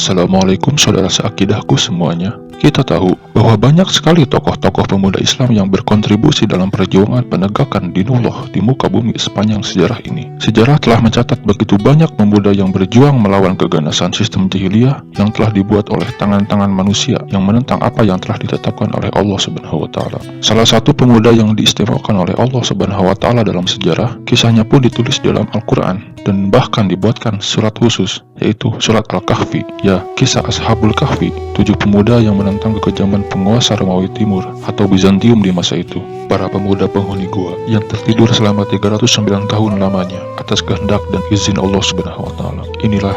Assalamualaikum saudara seakidahku semuanya. Kita tahu bahwa banyak sekali tokoh-tokoh pemuda Islam yang berkontribusi dalam perjuangan penegakan dinullah di muka bumi sepanjang sejarah ini. Sejarah telah mencatat begitu banyak pemuda yang berjuang melawan keganasan sistem jahiliyah yang telah dibuat oleh tangan-tangan manusia yang menentang apa yang telah ditetapkan oleh Allah Subhanahu wa taala. Salah satu pemuda yang diistimewakan oleh Allah Subhanahu wa taala dalam sejarah, kisahnya pun ditulis dalam Al-Qur'an dan bahkan dibuatkan surat khusus, yaitu surat Al-Kahfi. Ya, kisah Ashabul Kahfi, 7 pemuda yang menentang kekejaman penguasa Romawi Timur atau Bizantium di masa itu. Para pemuda penghuni gua yang tertidur selama 309 tahun lamanya atas kehendak dan izin Allah Subhanahu wa taala. Inilah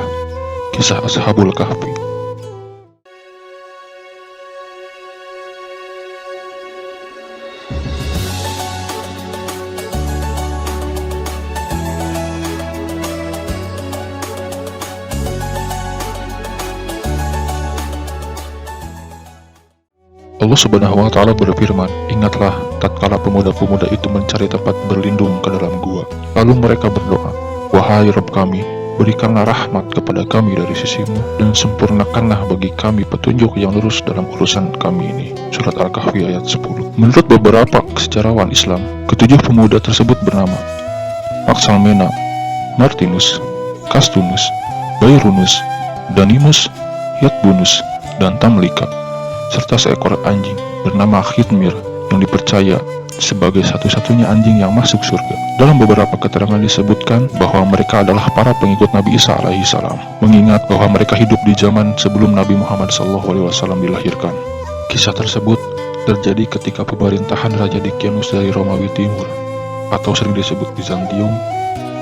kisah Ashabul Kahfi. Allah Subhanahu wa taala berfirman, "Ingatlah tatkala pemuda-pemuda itu mencari tempat berlindung ke dalam gua. Lalu mereka berdoa, 'Wahai Rabb kami, berikanlah rahmat kepada kami dari sisimu dan sempurnakanlah bagi kami petunjuk yang lurus dalam urusan kami ini.'" Surat Al-Kahfi ayat 10. Menurut beberapa sejarawan Islam, ketujuh pemuda tersebut bernama Maxalmena, Martinus, Castunus, Bairunus, Danimus, Yatbunus, dan Tamlika, serta seekor anjing bernama Khidmir yang dipercaya sebagai satu-satunya anjing yang masuk surga. Dalam beberapa keterangan disebutkan bahwa mereka adalah para pengikut Nabi Isa alaihi salam, mengingat bahwa mereka hidup di zaman sebelum Nabi Muhammad SAW dilahirkan. Kisah tersebut terjadi ketika pemerintahan Raja Dikianus dari Romawi Timur, atau sering disebut Bizantium,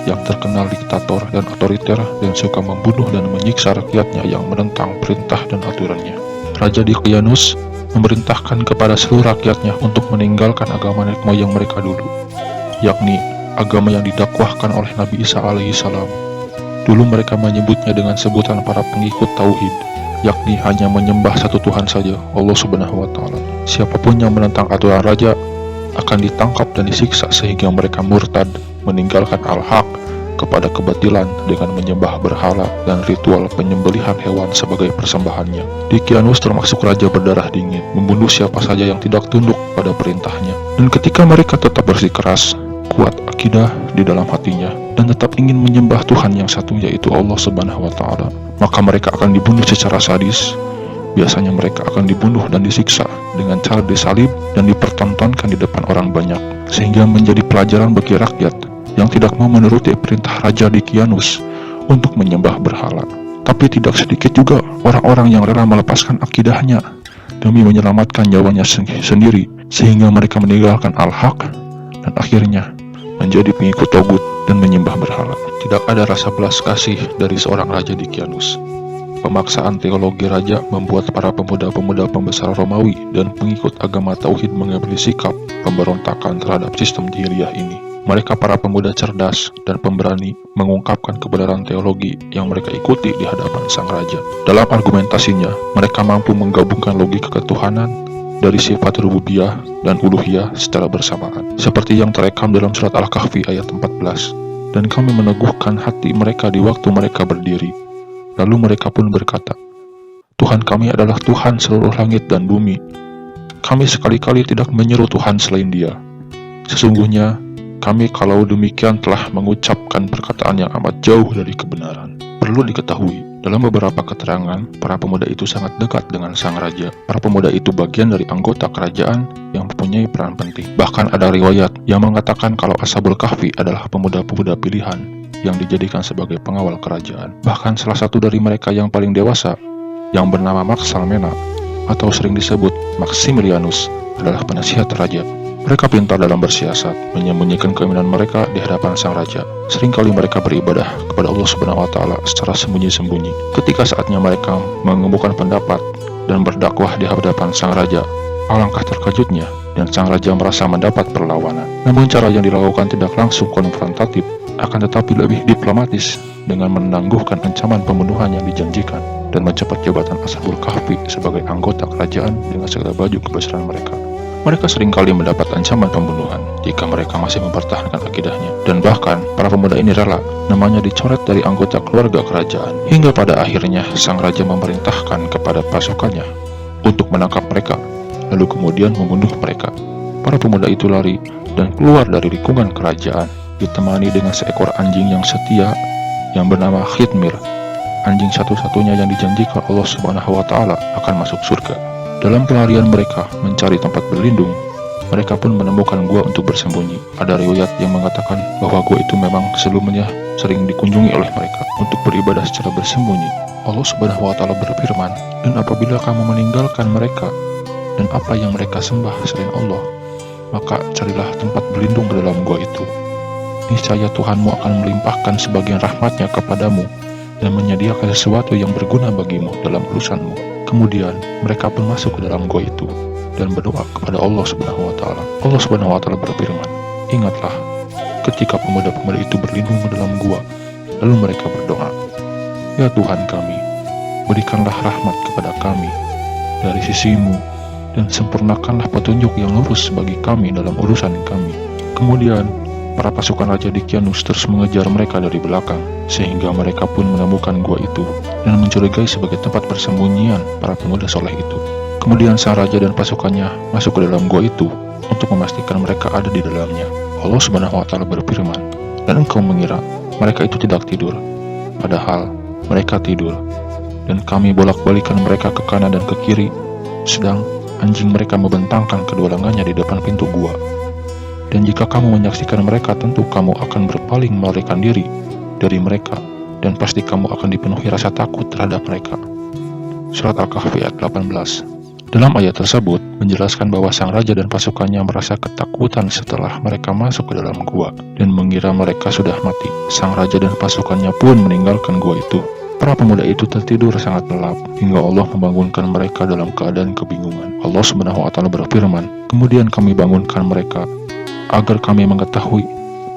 yang terkenal diktator dan otoriter dan suka membunuh dan menyiksa rakyatnya yang menentang perintah dan aturannya. Raja Dikianus memerintahkan kepada seluruh rakyatnya untuk meninggalkan agama nenek moyang mereka dulu, yakni agama yang didakwahkan oleh Nabi Isa alaihi salam. Dulu mereka menyebutnya dengan sebutan para pengikut tauhid, yakni hanya menyembah satu Tuhan saja, Allah Subhanahu wa taala. Siapapun yang menentang aturan raja akan ditangkap dan disiksa sehingga mereka murtad, meninggalkan al-haq kepada kebatilan dengan menyembah berhala dan ritual penyembelihan hewan sebagai persembahannya. Dikianus termasuk raja berdarah dingin, membunuh siapa saja yang tidak tunduk pada perintahnya. Dan ketika mereka tetap bersikeras, kuat akidah di dalam hatinya, dan tetap ingin menyembah Tuhan yang satu, yaitu Allah Subhanahu wa taala, maka mereka akan dibunuh secara sadis. Biasanya mereka akan dibunuh dan disiksa dengan cara disalib dan dipertontonkan di depan orang banyak, sehingga menjadi pelajaran bagi rakyat yang tidak mau menuruti perintah Raja Dikianus untuk menyembah berhala. Tapi tidak sedikit juga orang-orang yang rela melepaskan akidahnya demi menyelamatkan nyawanya sendiri, sehingga mereka meninggalkan al-haq dan akhirnya menjadi pengikut togut dan menyembah berhala. Tidak ada rasa belas kasih dari seorang Raja Dikianus. Pemaksaan teologi raja membuat para pemuda-pemuda pembesar Romawi dan pengikut agama tauhid mengambil sikap pemberontakan terhadap sistem jahiliyah ini. Mereka para pemuda cerdas dan pemberani mengungkapkan kebenaran teologi yang mereka ikuti di hadapan sang raja. Dalam argumentasinya, mereka mampu menggabungkan logika ketuhanan dari sifat rububiyah dan uluhiyah secara bersamaan, seperti yang terekam dalam surat Al-Kahfi ayat 14. Dan kami meneguhkan hati mereka di waktu mereka berdiri. Lalu mereka pun berkata, "Tuhan kami adalah Tuhan seluruh langit dan bumi. Kami sekali-kali tidak menyeru Tuhan selain Dia. Sesungguhnya kami kalau demikian telah mengucapkan perkataan yang amat jauh dari kebenaran." Perlu diketahui, dalam beberapa keterangan, para pemuda itu sangat dekat dengan sang raja. Para pemuda itu bagian dari anggota kerajaan yang mempunyai peran penting. Bahkan ada riwayat yang mengatakan kalau Ashabul Kahfi adalah pemuda-pemuda pilihan yang dijadikan sebagai pengawal kerajaan. Bahkan salah satu dari mereka yang paling dewasa, yang bernama Maxalmena, atau sering disebut Maximilianus, adalah penasihat raja. Mereka pintar dalam bersiasat, menyembunyikan keinginan mereka di hadapan sang raja. Seringkali mereka beribadah kepada Allah Subhanahu wa taala secara sembunyi-sembunyi. Ketika saatnya mereka mengemukakan pendapat dan berdakwah di hadapan sang raja, alangkah terkejutnya dan sang raja merasa mendapat perlawanan. Namun cara yang dilakukan tidak langsung konfrontatif, akan tetapi lebih diplomatis dengan menangguhkan ancaman pembunuhan yang dijanjikan dan mencopot jabatan Ashabul Kahfi sebagai anggota kerajaan dengan segala baju kebesaran mereka. Mereka seringkali mendapat ancaman pembunuhan jika mereka masih mempertahankan akidahnya. Dan bahkan, para pemuda ini rela namanya dicoret dari anggota keluarga kerajaan. Hingga pada akhirnya, sang raja memerintahkan kepada pasukannya untuk menangkap mereka, lalu kemudian membunuh mereka. Para pemuda itu lari dan keluar dari lingkungan kerajaan, ditemani dengan seekor anjing yang setia yang bernama Khidmir, anjing satu-satunya yang dijanjikan Allah Subhanahu wa Ta'ala akan masuk surga. Dalam pelarian mereka mencari tempat berlindung, mereka pun menemukan gua untuk bersembunyi. Ada riwayat yang mengatakan bahwa gua itu memang sebelumnya sering dikunjungi oleh mereka untuk beribadah secara bersembunyi. Allah Subhanahu wa Ta'ala berfirman, "Dan apabila kamu meninggalkan mereka dan apa yang mereka sembah selain Allah, maka carilah tempat berlindung di dalam gua itu. Niscaya Tuhanmu akan melimpahkan sebagian rahmatnya kepadamu dan menyediakan sesuatu yang berguna bagimu dalam urusanmu." Kemudian mereka pun masuk ke dalam gua itu dan berdoa kepada Allah Subhanahu wa Ta'ala. Allah Subhanahu wa Ta'ala berfirman, "Ingatlah ketika pemuda-pemuda itu berlindung di dalam gua, lalu mereka berdoa, 'Ya Tuhan kami, berikanlah rahmat kepada kami dari sisi-Mu dan sempurnakanlah petunjuk yang lurus bagi kami dalam urusan kami.' Kemudian para pasukan Raja Dicyanus terus mengejar mereka dari belakang, sehingga mereka pun menemukan gua itu dan mencurigai sebagai tempat persembunyian para pemuda soleh itu. Kemudian sang raja dan pasukannya masuk ke dalam gua itu untuk memastikan mereka ada di dalamnya. Allah Subhanahu wa Ta'ala berfirman, "Dan engkau mengira mereka itu tidak tidur, padahal mereka tidur, dan kami bolak-balikan mereka ke kanan dan ke kiri, sedang anjing mereka membentangkan kedua lengannya di depan pintu gua. Dan jika kamu menyaksikan mereka, tentu kamu akan berpaling melarikan diri dari mereka, dan pasti kamu akan dipenuhi rasa takut terhadap mereka." Surat Al-Kahfi ayat 18. Dalam ayat tersebut menjelaskan bahwa sang raja dan pasukannya merasa ketakutan setelah mereka masuk ke dalam gua dan mengira mereka sudah mati. Sang raja dan pasukannya pun meninggalkan gua itu. Para pemuda itu tertidur sangat lelap hingga Allah membangunkan mereka dalam keadaan kebingungan. Allah Subhanahu wa Ta'ala berfirman, "Kemudian kami bangunkan mereka agar kami mengetahui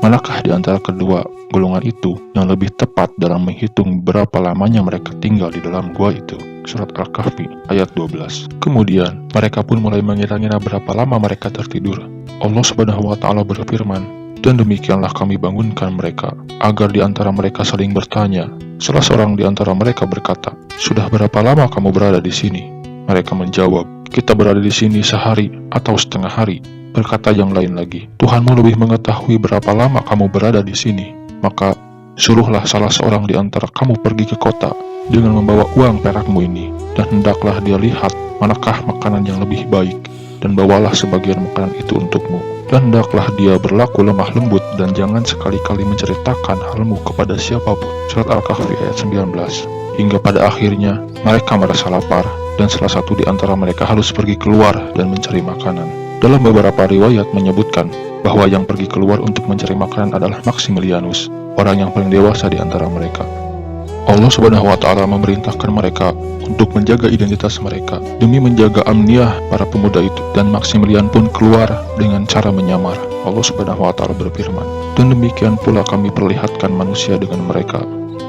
manakah di antara kedua golongan itu yang lebih tepat dalam menghitung berapa lamanya mereka tinggal di dalam gua itu." Surat Al-Kahfi ayat 12. Kemudian mereka pun mulai mengira-ngira berapa lama mereka tertidur. Allah Subhanahu wa Ta'ala berfirman, "Dan demikianlah kami bangunkan mereka agar di antara mereka saling bertanya. Salah seorang di antara mereka berkata, 'Sudah berapa lama kamu berada di sini?' Mereka menjawab, 'Kita berada di sini sehari atau setengah hari.' Berkata yang lain lagi, 'Tuhanmu lebih mengetahui berapa lama kamu berada di sini. Maka suruhlah salah seorang di antara kamu pergi ke kota dengan membawa uang perakmu ini, dan hendaklah dia lihat manakah makanan yang lebih baik, dan bawalah sebagian makanan itu untukmu. Dan hendaklah dia berlaku lemah lembut, dan jangan sekali-kali menceritakan halmu kepada siapapun." Surat Al-Kahfi ayat 19. Hingga pada akhirnya mereka merasa lapar, dan salah satu di antara mereka harus pergi keluar dan mencari makanan. Dalam beberapa riwayat menyebutkan bahwa yang pergi keluar untuk mencari makanan adalah Maximilianus, orang yang paling dewasa di antara mereka. Allah Subhanahu wa Ta'ala memerintahkan mereka untuk menjaga identitas mereka demi menjaga amniah para pemuda itu, dan Maximilian pun keluar dengan cara menyamar. Allah Subhanahu wa Ta'ala berfirman, "Dan demikian pula kami perlihatkan manusia dengan mereka,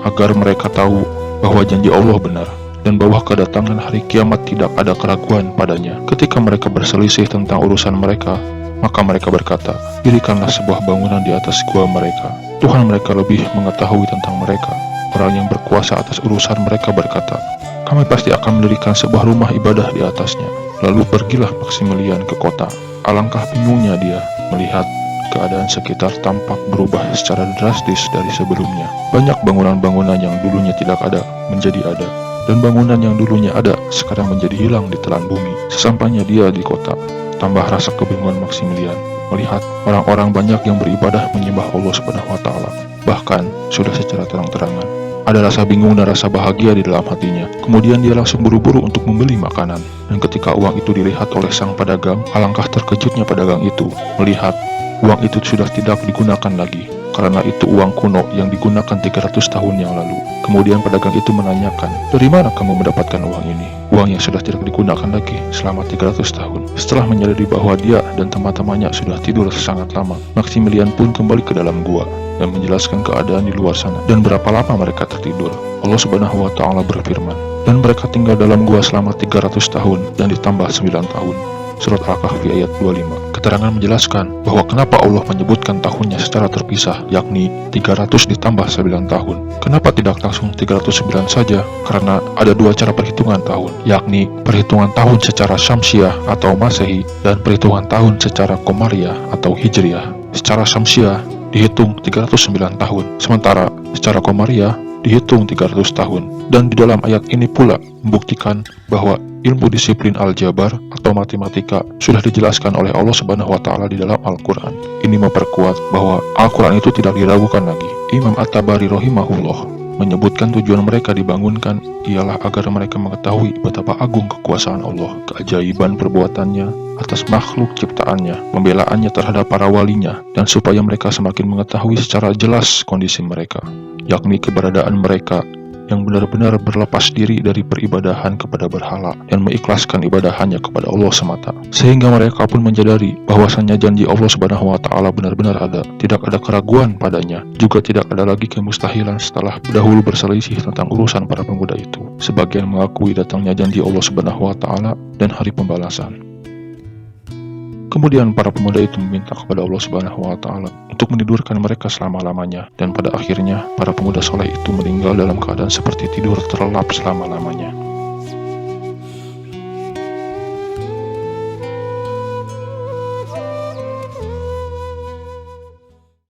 agar mereka tahu bahwa janji Allah benar, dan bahwa kedatangan hari kiamat tidak ada keraguan padanya." Ketika mereka berselisih tentang urusan mereka, maka mereka berkata, "Dirikanlah sebuah bangunan di atas gua mereka. Tuhan mereka lebih mengetahui tentang mereka." Orang yang berkuasa atas urusan mereka berkata, "Kami pasti akan mendirikan sebuah rumah ibadah di atasnya." Lalu pergilah Maximilian ke kota. Alangkah bingungnya dia melihat keadaan sekitar tampak berubah secara drastis dari sebelumnya. Banyak bangunan-bangunan yang dulunya tidak ada menjadi ada, dan bangunan yang dulunya ada sekarang menjadi hilang di telan bumi. Sesampainya dia di kota, tambah rasa kebingungan Maximilian melihat orang-orang banyak yang beribadah menyembah Allah Subhanahu wa Ta'ala, bahkan sudah secara terang-terangan. Ada rasa bingung dan rasa bahagia di dalam hatinya. Kemudian dia langsung buru-buru untuk membeli makanan. Dan ketika uang itu dilihat oleh sang pedagang, alangkah terkejutnya pedagang itu melihat uang itu sudah tidak digunakan lagi, karena itu uang kuno yang digunakan 300 tahun yang lalu. Kemudian pedagang itu menanyakan, "Dari mana kamu mendapatkan uang ini? Uang yang sudah tidak digunakan lagi selama 300 tahun. Setelah menyadari bahwa dia dan teman-temannya sudah tidur sangat lama, Maximilian pun kembali ke dalam gua dan menjelaskan keadaan di luar sana dan berapa lama mereka tertidur. Allah Subhanahu wa Ta'ala berfirman, "Dan mereka tinggal dalam gua selama 300 tahun dan ditambah 9 tahun. Surat Al-Kahfi ayat 25. Keterangan menjelaskan bahwa kenapa Allah menyebutkan tahunnya secara terpisah, yakni 300 ditambah 9 tahun. Kenapa tidak langsung 309 saja? Karena ada dua cara perhitungan tahun, yakni perhitungan tahun secara Syamsiah atau Masehi dan perhitungan tahun secara Komariah atau Hijriah. Secara Syamsiah dihitung 309 tahun, sementara secara Komariah dihitung 300 tahun. Dan di dalam ayat ini pula membuktikan bahwa ilmu disiplin aljabar atau matematika sudah dijelaskan oleh Allah Subhanahu wa taala di dalam Al-Qur'an. Ini memperkuat bahwa Al-Qur'an itu tidak diragukan lagi. Imam At-Tabari rahimahullah menyebutkan tujuan mereka dibangunkan ialah agar mereka mengetahui betapa agung kekuasaan Allah, keajaiban perbuatannya atas makhluk ciptaannya, pembelaannya terhadap para walinya, dan supaya mereka semakin mengetahui secara jelas kondisi mereka, yakni keberadaan mereka yang benar-benar berlepas diri dari peribadahan kepada berhala dan mengikhlaskan ibadahannya kepada Allah semata. Sehingga mereka pun menyadari bahwasannya janji Allah Subhanahu wa taala benar-benar ada, tidak ada keraguan padanya, juga tidak ada lagi kemustahilan setelah dahulu berselisih tentang urusan para pemuda itu. Sebagian mengakui datangnya janji Allah Subhanahu wa taala dan hari pembalasan. Kemudian para pemuda itu meminta kepada Allah Subhanahu wa taala untuk menidurkan mereka selama-lamanya, dan pada akhirnya para pemuda soleh itu meninggal dalam keadaan seperti tidur terlelap selama-lamanya.